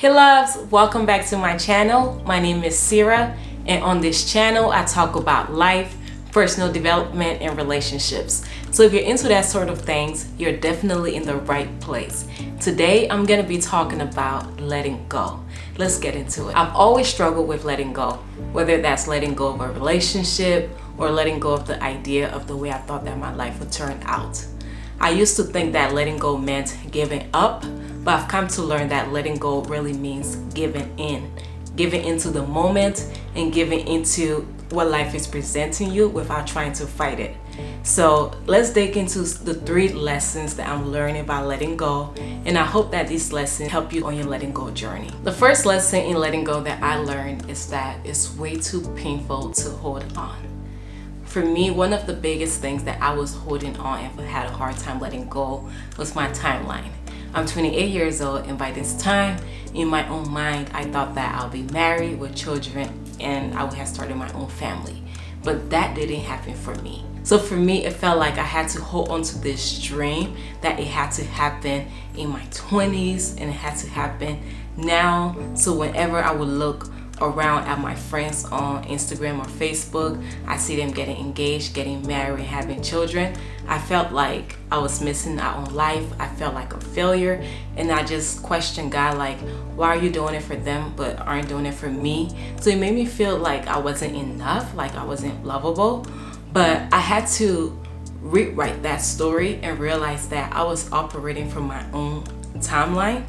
Hey loves, welcome back to my channel. My name is Sierra, and on this channel I talk about life, personal development, and relationships. So if you're into that sort of things, you're definitely in the right place. Today I'm gonna be talking about letting go. Let's get into it. I've always struggled with letting go, whether that's letting go of a relationship or letting go of the idea of the way I thought that my life would turn out. I used to think that letting go meant giving up, but I've come to learn that letting go really means giving into the moment and giving into what life is presenting you without trying to fight it. So let's dig into the 3 lessons that I'm learning about letting go, and I hope that these lessons help you on your letting go journey. The first lesson in letting go that I learned is that it's way too painful to hold on. For me, one of the biggest things that I was holding on and had a hard time letting go was my timeline. I'm 28 years old, and by this time, in my own mind, I thought that I'll be married with children and I would have started my own family. But that didn't happen for me. So for me, it felt like I had to hold on to this dream that it had to happen in my 20s and it had to happen now. So whenever I would look around at my friends on Instagram or Facebook, I see them getting engaged, getting married, having children. I felt like I was missing out on life. I felt like a failure, and I just questioned God, like, why are you doing it for them but aren't doing it for me? So it made me feel like I wasn't enough, like I wasn't lovable. But I had to rewrite that story and realize that I was operating from my own timeline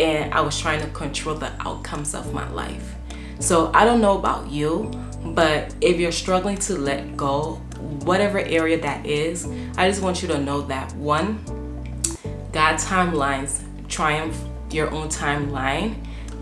and I was trying to control the outcomes of my life. So I don't know about you, but if you're struggling to let go, whatever area that is, I just want you to know that 1, God's timelines triumph your own timeline.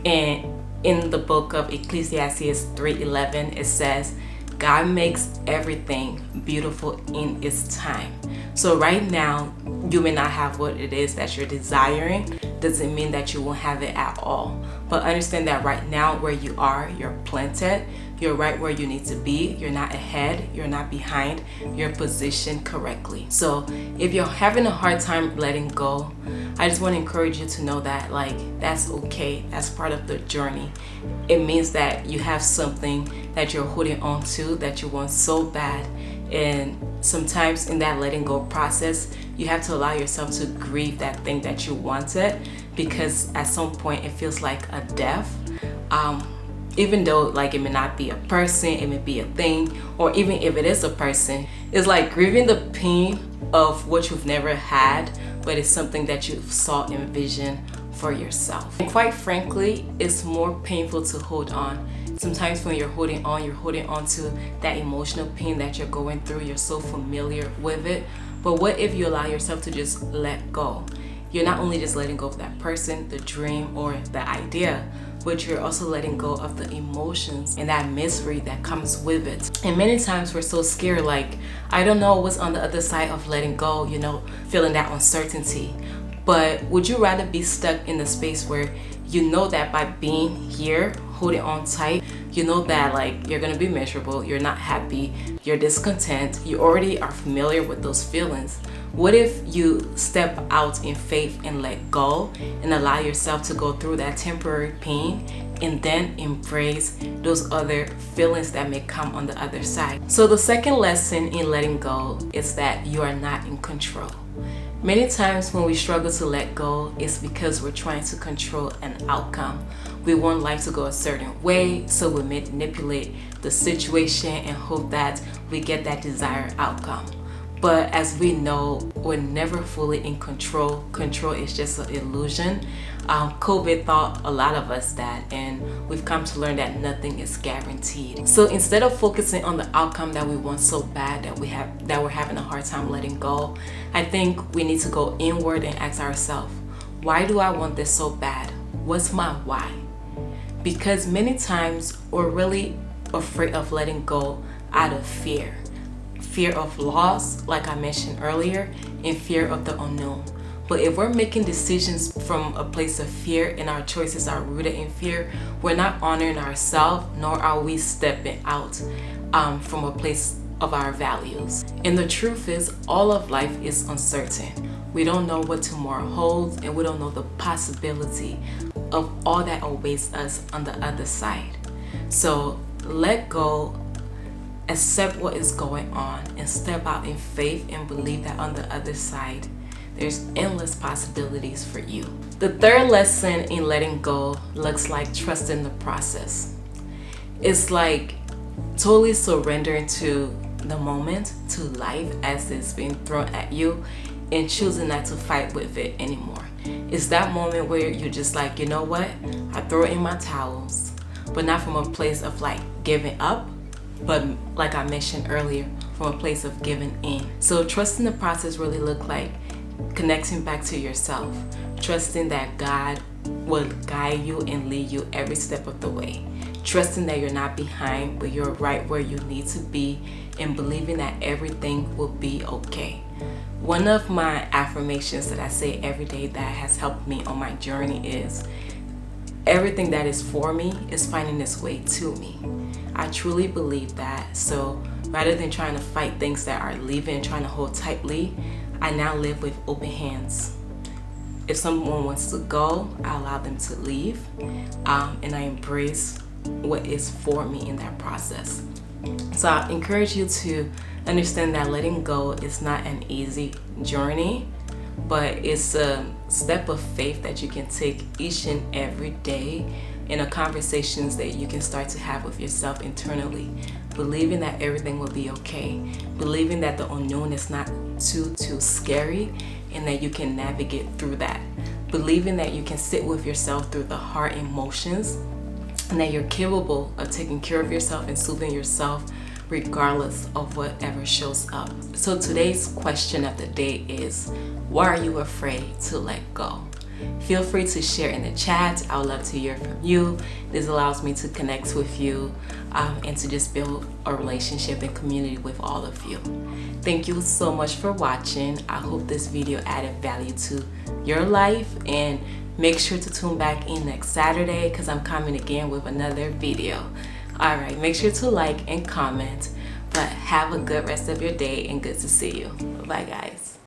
And in the book of Ecclesiastes 3:11, it says, God makes everything beautiful in its time. So right now, you may not have what it is that you're desiring. Doesn't mean that you won't have it at all. But understand that right now where you are, you're planted. You're right where you need to be. You're not ahead. You're not behind. You're positioned correctly. So if you're having a hard time letting go, I just want to encourage you to know that, like, that's okay. That's part of the journey. It means that you have something that you're holding on to that you want so bad. And sometimes in that letting go process, you have to allow yourself to grieve that thing that you wanted, because at some point it feels like a death. Even though, like, it may not be a person, it may be a thing, or even if it is a person, it's like grieving the pain of what you've never had, but it's something that you saw and vision for yourself. And quite frankly, it's more painful to hold on. Sometimes when you're holding on to that emotional pain that you're going through. You're so familiar with it. But what if you allow yourself to just let go? You're not only just letting go of that person, the dream, or the idea, but you're also letting go of the emotions and that misery that comes with it. And many times we're so scared, like, I don't know what's on the other side of letting go, feeling that uncertainty. But would you rather be stuck in a space where you know that by being here, holding on tight, you know that, like, you're gonna be miserable, you're not happy, you're discontent, you already are familiar with those feelings? What if you step out in faith and let go and allow yourself to go through that temporary pain and then embrace those other feelings that may come on the other side? So the second lesson in letting go is that you are not in control. Many times when we struggle to let go, it's because we're trying to control an outcome. We want life to go a certain way, so we manipulate the situation and hope that we get that desired outcome. But as we know, we're never fully in control. Control is just an illusion. COVID taught a lot of us that, and we've come to learn that nothing is guaranteed. So instead of focusing on the outcome that we want so bad that we're having a hard time letting go, I think we need to go inward and ask ourselves, why do I want this so bad? What's my why? Because many times we're really afraid of letting go out of fear. Fear of loss, like I mentioned earlier, and fear of the unknown. But if we're making decisions from a place of fear and our choices are rooted in fear, we're not honoring ourselves, nor are we stepping out from a place of our values. And the truth is, all of life is uncertain. We don't know what tomorrow holds, and we don't know the possibility of all that awaits us on the other side. So let go, accept what is going on, and step out in faith and believe that on the other side there's endless possibilities for you. The third lesson in letting go looks like trusting the process. It's like totally surrendering to the moment, to life as it's being thrown at you, and choosing not to fight with it anymore. It's that moment where you're just like, you know what, I throw in my towels, but not from a place of like giving up, but like I mentioned earlier, from a place of giving in. So trusting the process really look like connecting back to yourself, trusting that God will guide you and lead you every step of the way, trusting that you're not behind, but you're right where you need to be, and believing that everything will be okay. One of my affirmations that I say every day that has helped me on my journey is, everything that is for me is finding its way to me. I truly believe that. So rather than trying to fight things that are leaving and trying to hold tightly, I now live with open hands. If someone wants to go, I allow them to leave, and I embrace what is for me in that process. So I encourage you to understand that letting go is not an easy journey, but it's a step of faith that you can take each and every day, in the conversations that you can start to have with yourself internally, believing that everything will be okay, believing that the unknown is not too scary, and that you can navigate through that, believing that you can sit with yourself through the hard emotions, and that you're capable of taking care of yourself and soothing yourself regardless of whatever shows up. So today's question of the day is, why are you afraid to let go? Feel free to share in the chat. I would love to hear from you. This allows me to connect with you and to just build a relationship and community with all of you. Thank you so much for watching. I hope this video added value to your life, and make sure to tune back in next Saturday because I'm coming again with another video. All right, make sure to like and comment, but have a good rest of your day and good to see you. Bye guys.